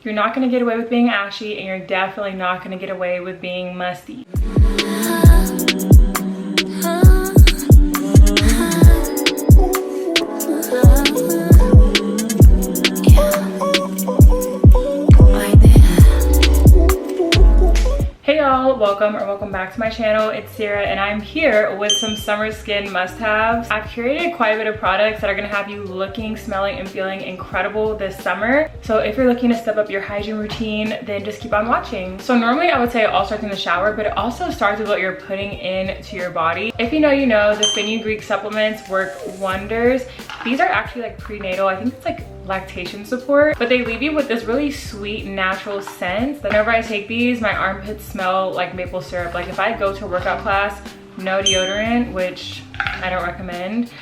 You're not gonna get away with being ashy, and you're definitely not gonna get away with being musty. Hey y'all, welcome back to my channel. It's Sarah and I'm here with some summer skin must-haves. I've curated quite a bit of products that are gonna have you looking, smelling, and feeling incredible this summer. So if you're looking to step up your hygiene routine, then just keep on watching. So normally I would say it all starts in the shower, but it also starts with what you're putting into your body. If you know, the fenugreek supplements work wonders. These are actually like prenatal. I think it's like lactation support, but they leave you with this really sweet natural scent. Whenever I take these, my armpits smell like maple syrup. Like if I go to a workout class, no deodorant, which I don't recommend,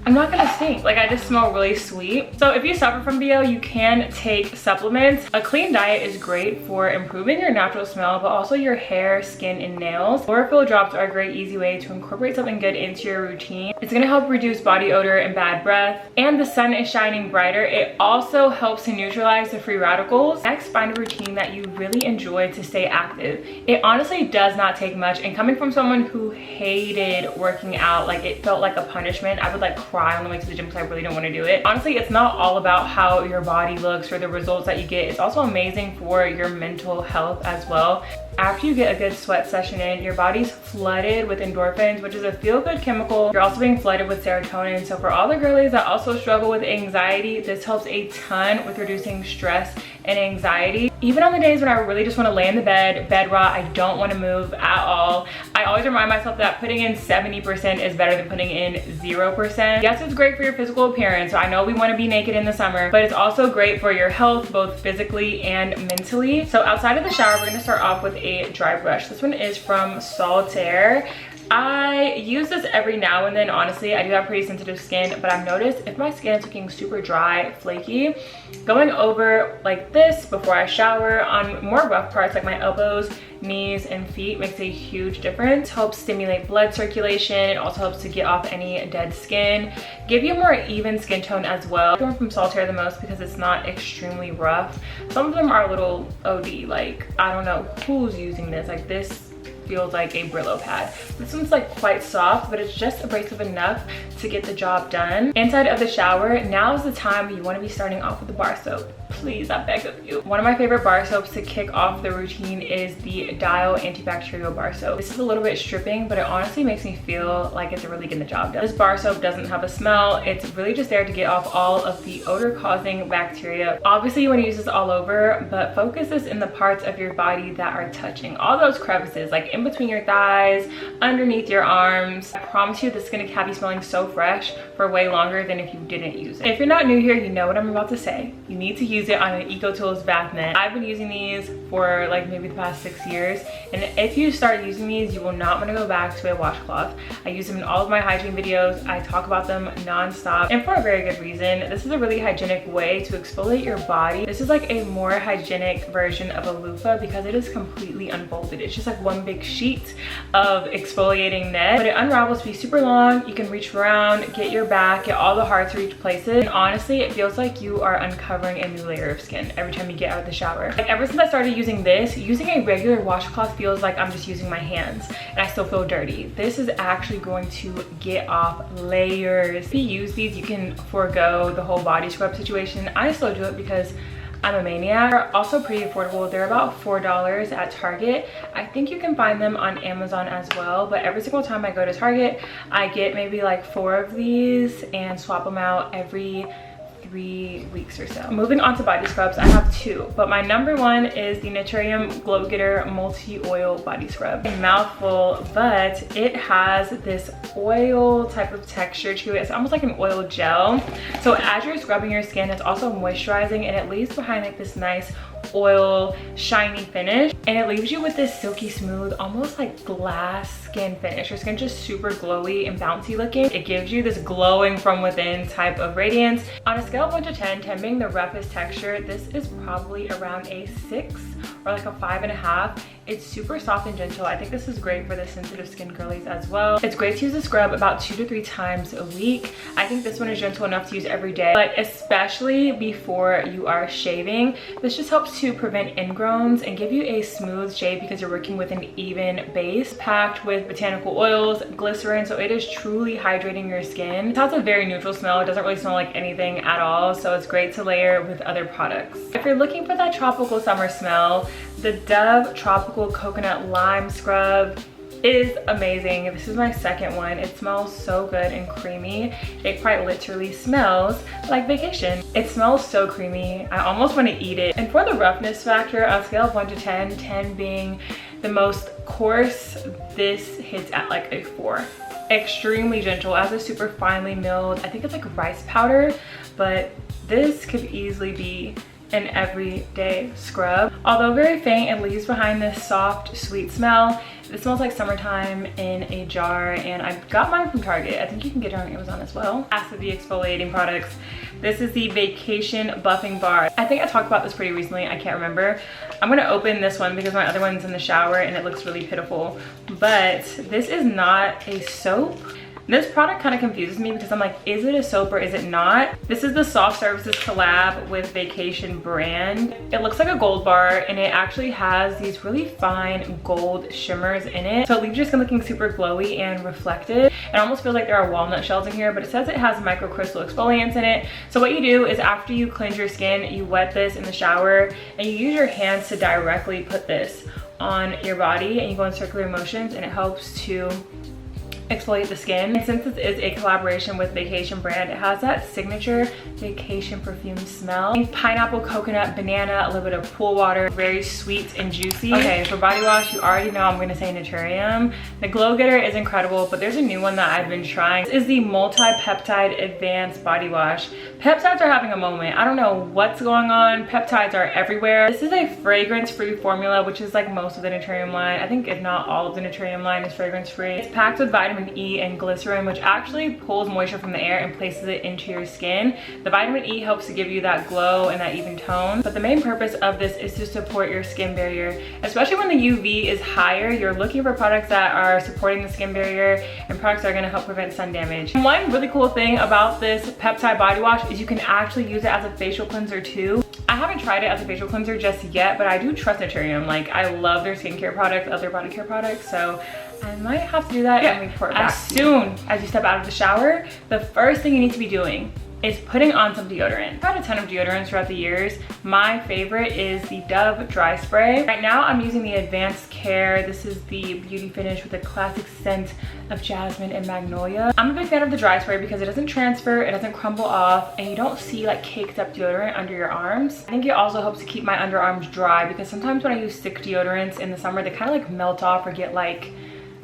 I'm not gonna stink. Like I just smell really sweet. So if you suffer from BO, you can take supplements. A clean diet is great for improving your natural smell, but also your hair, skin, and nails. Chlorophyll drops are a great easy way to incorporate something good into your routine. It's gonna help reduce body odor and bad breath. And the sun is shining brighter. It also helps to neutralize the free radicals. Next, find a routine that you really enjoy to stay active. It honestly does not take much. And coming from someone who hated working out, like it felt like a punishment, I would like cry on the way to the gym because I really don't want to do it. Honestly, it's not all about how your body looks or the results that you get. It's also amazing for your mental health as well. After you get a good sweat session in, your body's flooded with endorphins, which is a feel-good chemical. You're also being flooded with serotonin. So for all the girlies that also struggle with anxiety, this helps a ton with reducing stress and anxiety. Even on the days when I really just want to lay in the bed rot, I don't want to move at all, I always remind myself that putting in 70% is better than putting in 0%. Yes, it's great for your physical appearance. So I know we want to be naked in the summer, but it's also great for your health, both physically and mentally. So outside of the shower, we're going to start off with a dry brush. This one is from Saltaire. I use this every now and then. Honestly, I do have pretty sensitive skin, but I've noticed if my skin is looking super dry, flaky, going over like this before I shower on more rough parts like my elbows, knees, and feet makes a huge difference. Helps stimulate blood circulation. It also helps to get off any dead skin, give you a more even skin tone as well. I like the one from Saltaire the most because it's not extremely rough. Some of them are a little OD, like I don't know who's using this. Like this feels like a Brillo pad. This one's like quite soft, but it's just abrasive enough to get the job done. Inside of the shower, now is the time you want to be starting off with the bar soap. Please, I beg of you. One of my favorite bar soaps to kick off the routine is the Dial antibacterial bar soap. This is a little bit stripping, but it honestly makes me feel like it's really getting the job done. This bar soap doesn't have a smell. It's really just there to get off all of the odor-causing bacteria. Obviously, you want to use this all over, but focus this in the parts of your body that are touching. All those crevices, like in between your thighs, underneath your arms. I promise you this is going to have you smelling so fresh for way longer than if you didn't use it. If you're not new here, you know what I'm about to say. You need to use it on an EcoTools bath net. I've been using these for like maybe the past 6 years, and if you start using these, you will not want to go back to a washcloth. I use them in all of my hygiene videos. I talk about them non-stop, and for a very good reason. This is a really hygienic way to exfoliate your body. This is like a more hygienic version of a loofah because it is completely unfolded. It's just like one big sheet of exfoliating net, but it unravels to be super long. You can reach around, get your back, get all the hard to reach places, and honestly, it feels like you are uncovering a new layer of skin every time you get out of the shower. Like ever since I started using this, using a regular washcloth feels like I'm just using my hands and I still feel dirty. This is actually going to get off layers. If you use these, you can forego the whole body scrub situation. I still do it because I'm a maniac. They're also pretty affordable. They're about $4 at Target. I think you can find them on Amazon as well, but every single time I go to Target, I get maybe like 4 of these and swap them out every 3 weeks or so. Moving on to body scrubs, I have 2, but my number 1 is the Naturium Glow Getter Multi-Oil Body Scrub. A mouthful, but it has this oil type of texture to it. It's almost like an oil gel. So as you're scrubbing your skin, it's also moisturizing, and it leaves behind like this nice oil shiny finish, and it leaves you with this silky smooth, almost like glass skin finish. Your skin's just super glowy and bouncy looking. It gives you this glowing from within type of radiance. On a scale of 1 to 10, 10 being the roughest texture, this is probably around a 6 or like a 5.5. It's super soft and gentle. I think this is great for the sensitive skin girlies as well. It's great to use a scrub about 2 to 3 times a week. I think this one is gentle enough to use every day, but especially before you are shaving. This just helps to prevent ingrowns and give you a smooth shave because you're working with an even base packed with botanical oils, glycerin, so it is truly hydrating your skin. It has a very neutral smell. It doesn't really smell like anything at all, so it's great to layer with other products. If you're looking for that tropical summer smell, the Dove Tropical Coconut Lime Scrub is amazing. This is my second one. It smells so good and creamy. It quite literally smells like vacation. It smells so creamy. I almost want to eat it. And for the roughness factor, on a scale of 1 to 10, 10 being the most coarse, this hits at like a 4. Extremely gentle, as a super finely milled, I think it's like rice powder, but this could easily be an everyday scrub. Although very faint, it leaves behind this soft, sweet smell. It smells like summertime in a jar, and I got mine from Target. I think you can get it on Amazon as well. As for the exfoliating products, this is the Vacation Buffing Bar. I think I talked about this pretty recently, I can't remember. I'm gonna open this one because my other one's in the shower and it looks really pitiful. But this is not a soap. This product kind of confuses me because I'm like, is it a soap or is it not? This is the Soft Services collab with Vacation brand. It looks like a gold bar and it actually has these really fine gold shimmers in it. So it leaves your skin looking super glowy and reflective. It almost feels like there are walnut shells in here, but it says it has microcrystal exfoliants in it. So what you do is after you cleanse your skin, you wet this in the shower and you use your hands to directly put this on your body and you go in circular motions, and it helps to exfoliate the skin. And since this is a collaboration with Vacation brand, it has that signature vacation perfume smell. Pineapple, coconut, banana, a little bit of pool water, very sweet and juicy. Okay, for body wash, you already know I'm gonna say Naturium. The Glow Getter is incredible, but there's a new one that I've been trying. This is the Multi-Peptide Advanced Body Wash. Peptides are having a moment. I don't know what's going on. Peptides are everywhere. This is a fragrance-free formula, which is like most of the Naturium line. I think if not all of the Naturium line is fragrance-free. It's packed with vitamin E and glycerin, which actually pulls moisture from the air and places it into your skin. The vitamin E helps to give you that glow and that even tone, but the main purpose of this is to support your skin barrier. Especially when the UV is higher, you're looking for products that are supporting the skin barrier and products that are going to help prevent sun damage. And one really cool thing about this peptide body wash is you can actually use it as a facial cleanser too. I haven't tried it as a facial cleanser just yet, but I do trust Naturium. Like, I love their skincare products, other body care products, so I might have to do that and report back. As soon as you step out of the shower, the first thing you need to be doing is putting on some deodorant. I've had a ton of deodorants throughout the years. My favorite is the Dove Dry Spray. Right now I'm using the Advanced Care. This is the beauty finish with a classic scent of jasmine and magnolia. I'm a big fan of the dry spray because it doesn't transfer, it doesn't crumble off, and you don't see like caked up deodorant under your arms. I think it also helps to keep my underarms dry because sometimes when I use stick deodorants in the summer, they kind of like melt off or get like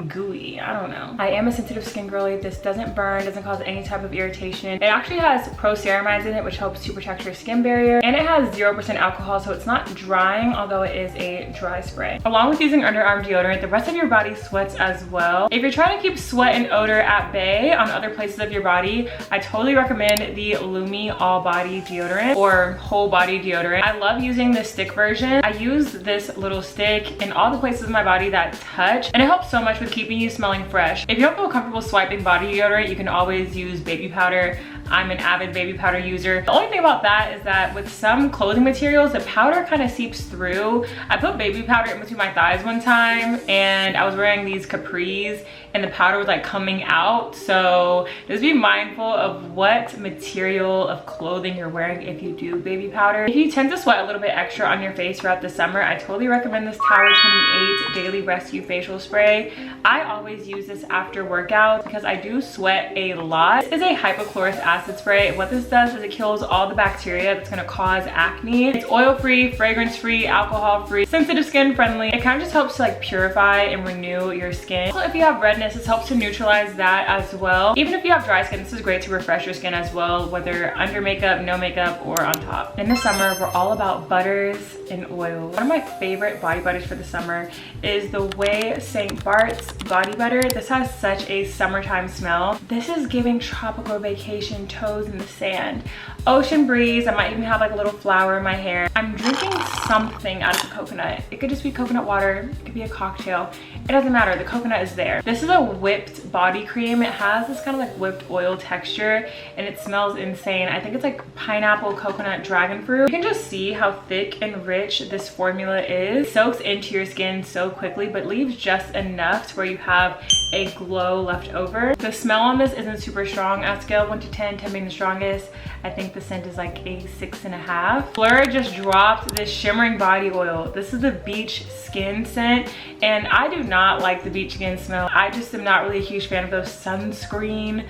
gooey. I don't know. I am a sensitive skin girly. This doesn't burn, doesn't cause any type of irritation. It actually has pro-ceramides in it, which helps to protect your skin barrier, and it has 0% alcohol, so it's not drying, although it is a dry spray. Along with using underarm deodorant, the rest of your body sweats as well. If you're trying to keep sweat and odor at bay on other places of your body, I totally recommend the Lumi All Body Deodorant or Whole Body Deodorant. I love using the stick version. I use this little stick in all the places of my body that touch, and it helps so much with keeping you smelling fresh. If you don't feel comfortable swiping body deodorant, you can always use baby powder. I'm an avid baby powder user. The only thing about that is that with some clothing materials, the powder kind of seeps through. I put baby powder in between my thighs one time and I was wearing these capris and the powder was like coming out. So just be mindful of what material of clothing you're wearing if you do baby powder. If you tend to sweat a little bit extra on your face throughout the summer, I totally recommend this Tower 28 Daily Rescue Facial Spray. I always use this after workout because I do sweat a lot. This is a hypochlorous acid spray. What this does is it kills all the bacteria that's gonna cause acne. It's oil-free, fragrance-free, alcohol-free, sensitive skin friendly. It kind of just helps to like purify and renew your skin. So if you have redness, this helps to neutralize that as well. Even if you have dry skin, this is great to refresh your skin as well, whether under makeup, no makeup, or on top. In the summer, we're all about butters and oil. One of my favorite body butters for the summer is the Way St. Bart's body butter. This has such a summertime smell. This is giving tropical vacation, toes in the sand. ocean breeze. I might even have like a little flower in my hair. I'm drinking something out of the coconut. It could just be coconut water, it could be a cocktail. It doesn't matter, the coconut is there. This is a whipped body cream. It has this kind of like whipped oil texture and it smells insane. I think it's like pineapple, coconut, dragon fruit. You can just see how thick and rich this formula is. It soaks into your skin so quickly, but leaves just enough to where you have a glow left over. The smell on this isn't super strong. At scale of 1 to 10, 10 being the strongest, I think the scent is like a 6.5. Fleur just dropped this shimmering body oil. This is the beach skin scent, and I do not like the beach skin smell. I just am not really a huge fan of those sunscreen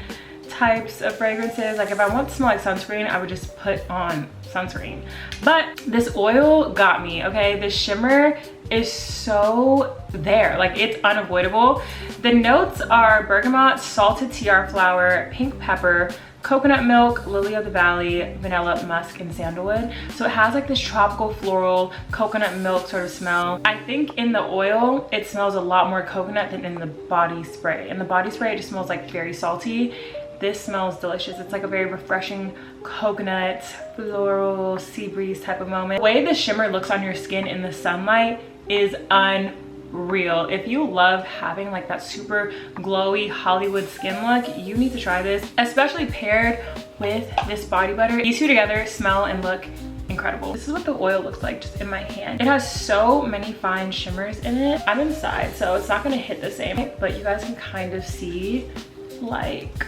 types of fragrances. Like if I want to smell like sunscreen, I would just put on sunscreen. But this oil got me, okay? The shimmer is so there, like it's unavoidable. The notes are bergamot, salted TR flower, pink pepper, coconut milk, lily of the valley, vanilla, musk, and sandalwood. So it has like this tropical floral coconut milk sort of smell. I think in the oil it smells a lot more coconut than in the body spray. In the body spray it just smells like very salty. This smells delicious. It's like a very refreshing coconut, floral, sea breeze type of moment. The way the shimmer looks on your skin in the sunlight is unreal. If you love having like that super glowy Hollywood skin look, you need to try this, especially paired with this body butter. These two together smell and look incredible. This is what the oil looks like just in my hand. It has so many fine shimmers in it. I'm inside, so it's not gonna hit the same, but you guys can kind of see like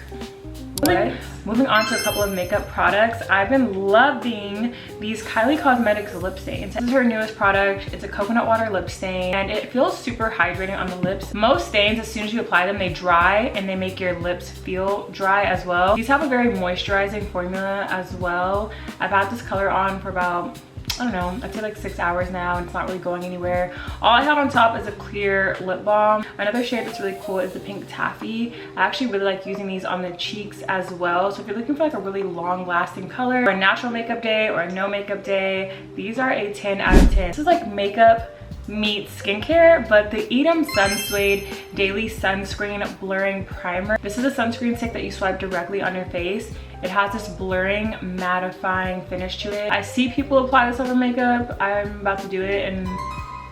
moving on to a couple of makeup products. I've been loving these Kylie Cosmetics lip stains. This is her newest product. It's a coconut water lip stain and it feels super hydrating on the lips. Most stains, as soon as you apply them, they dry and they make your lips feel dry as well. These have a very moisturizing formula as well. I've had this color on for about, I don't know, I'd say like 6 hours now and it's not really going anywhere. All I have on top is a clear lip balm. Another shade that's really cool is the pink taffy. I actually really like using these on the cheeks as well. So if you're looking for like a really long lasting color, or a natural makeup day or a no makeup day, these are a 10 out of 10. This is like makeup meets skincare, but the Edam Sunswade Daily Sunscreen Blurring Primer. This is a sunscreen stick that you swipe directly on your face. It has this blurring, mattifying finish to it. I see people apply this over makeup. I'm about to do it and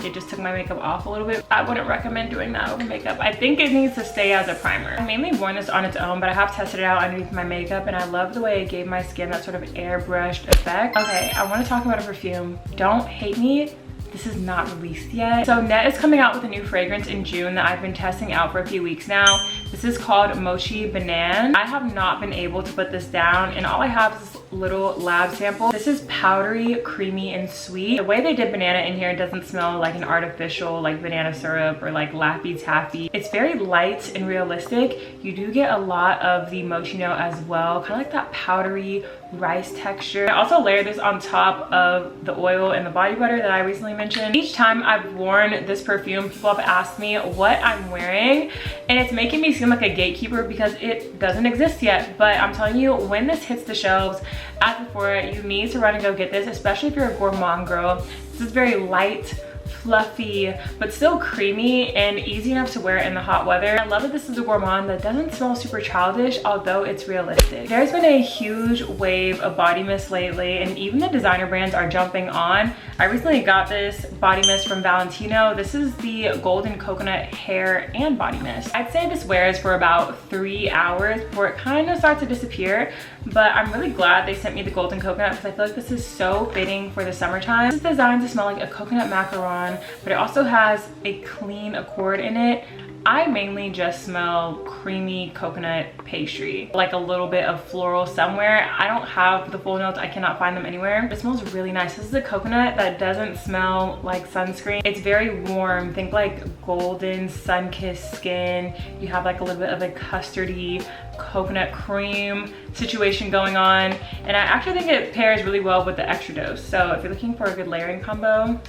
it just took my makeup off a little bit. I wouldn't recommend doing that over makeup. I think it needs to stay as a primer. I mainly worn this on its own, but I have tested it out underneath my makeup and I love the way it gave my skin that sort of airbrushed effect. Okay, I want to talk about a perfume. Don't hate me. This is not released yet. So Net is coming out with a new fragrance in June that I've been testing out for a few weeks now. This is called Mochi Banana. I have not been able to put this down and all I have is this little lab sample. This is powdery, creamy, and sweet. The way they did banana in here doesn't smell like an artificial like banana syrup or like Laffy Taffy. It's very light and realistic. You do get a lot of the mochi note as well, kind of like that powdery rice texture. I also layered this on top of the oil and the body butter that I recently mentioned. Each time I've worn this perfume, people have asked me what I'm wearing and it's making me seem like a gatekeeper because it doesn't exist yet. But I'm telling you, when this hits the shelves at Sephora, you need to run and go get this, especially if you're a gourmand girl. This is very light, fluffy, but still creamy and easy enough to wear in the hot weather. I love that this is a gourmand that doesn't smell super childish, although it's realistic. There's been a huge wave of body mist lately and even the designer brands are jumping on. I recently got this body mist from Valentino. This is the golden coconut hair and body mist. I'd say this wears for about 3 hours before it kind of starts to disappear, but I'm really glad they sent me the golden coconut because I feel like this is so fitting for the summertime. This is designed to smell like a coconut macaron, but it also has a clean accord in it. I mainly just smell creamy coconut pastry, like a little bit of floral somewhere. I don't have the full notes, I cannot find them anywhere. It smells really nice. This is a coconut that doesn't smell like sunscreen. It's very warm. Think like golden sun-kissed skin. You have like a little bit of a custardy coconut cream situation going on. And I actually think it pairs really well with the extra dose. So if you're looking for a good layering combo,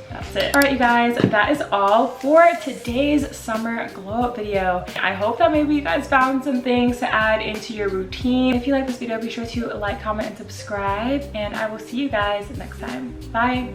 that's it. All right, you guys, that is all for today's summer glow up video. I hope that maybe you guys found some things to add into your routine. If you like this video, be sure to like, comment, and subscribe, and I will see you guys next time. Bye.